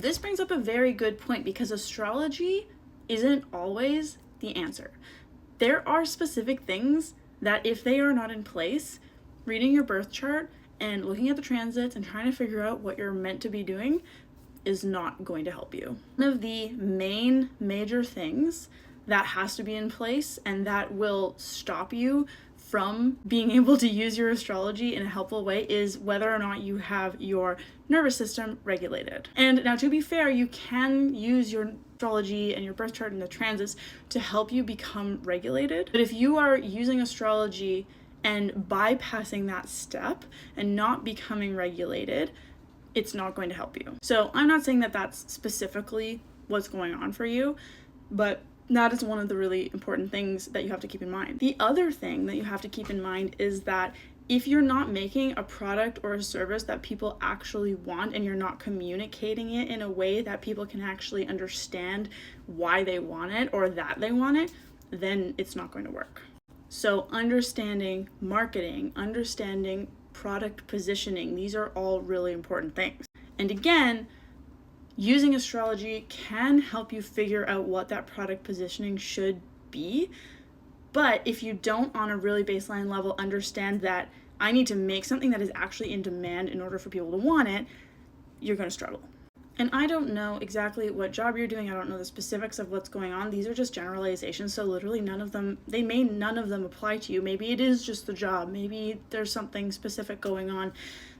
This brings up a very good point because astrology isn't always the answer. There are specific things that if they are not in place, reading your birth chart and looking at the transits and trying to figure out what you're meant to be doing is not going to help you. One of the main major things that has to be in place and that will stop you from being able to use your astrology in a helpful way is whether or not you have your nervous system regulated. And now, to be fair, you can use your astrology and your birth chart and the transits to help you become regulated. But if you are using astrology and bypassing that step and not becoming regulated, it's not going to help you. So I'm not saying that that's specifically what's going on for you, but that is one of the really important things that you have to keep in mind. The other thing that you have to keep in mind is that if you're not making a product or a service that people actually want and you're not communicating it in a way that people can actually understand why they want it or that they want it, then it's not going to work. So understanding marketing, understanding product positioning, these are all really important things. And again, using astrology can help you figure out what that product positioning should be. But if you don't, on a really baseline level, understand that I need to make something that is actually in demand in order for people to want it, you're going to struggle. And I don't know exactly what job you're doing. I don't know the specifics of what's going on. These are just generalizations. So literally none of them apply to you. Maybe it is just the job. Maybe there's something specific going on.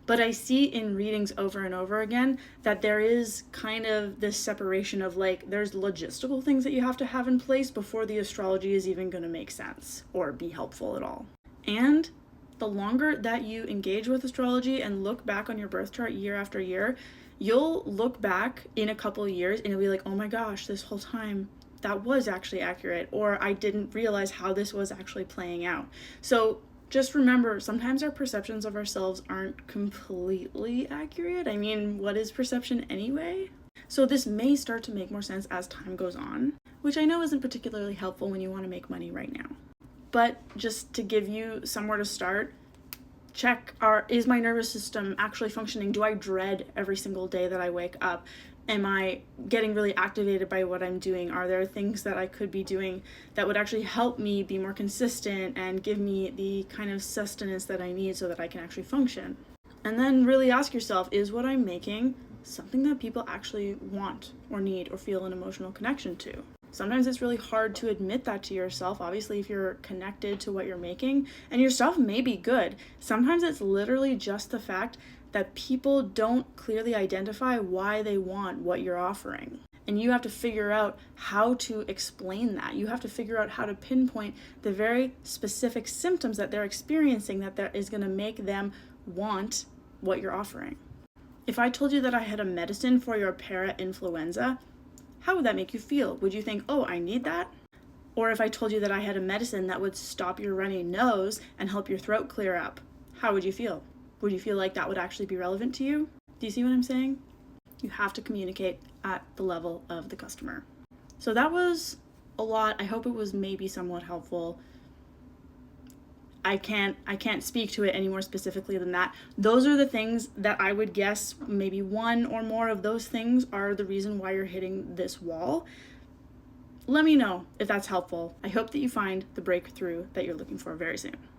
But I see in readings over and over again that there is kind of this separation of like, there's logistical things that you have to have in place before the astrology is even going to make sense or be helpful at all. And the longer that you engage with astrology and look back on your birth chart year after year, you'll look back in a couple of years and you'll be like, oh my gosh, this whole time that was actually accurate, or I didn't realize how this was actually playing out. So just remember, sometimes our perceptions of ourselves aren't completely accurate. I mean, what is perception anyway? So this may start to make more sense as time goes on, which I know isn't particularly helpful when you want to make money right now. But just to give you somewhere to start, check, is my nervous system actually functioning? Do I dread every single day that I wake up? Am I getting really activated by what I'm doing? Are there things that I could be doing that would actually help me be more consistent and give me the kind of sustenance that I need so that I can actually function? And then really ask yourself, is what I'm making something that people actually want or need or feel an emotional connection to? Sometimes it's really hard to admit that to yourself. Obviously, if you're connected to what you're making, and your stuff may be good, sometimes it's literally just the fact that people don't clearly identify why they want what you're offering. And you have to figure out how to explain that. You have to figure out how to pinpoint the very specific symptoms that they're experiencing that is going to make them want what you're offering. If I told you that I had a medicine for your para-influenza, how would that make you feel? Would you think, oh, I need that? Or if I told you that I had a medicine that would stop your runny nose and help your throat clear up, how would you feel? Would you feel like that would actually be relevant to you? Do you see what I'm saying? You have to communicate at the level of the customer. So that was a lot. I hope it was maybe somewhat helpful. I can't speak to it any more specifically than that. Those are the things that I would guess maybe one or more of those things are the reason why you're hitting this wall. Let me know if that's helpful. I hope that you find the breakthrough that you're looking for very soon.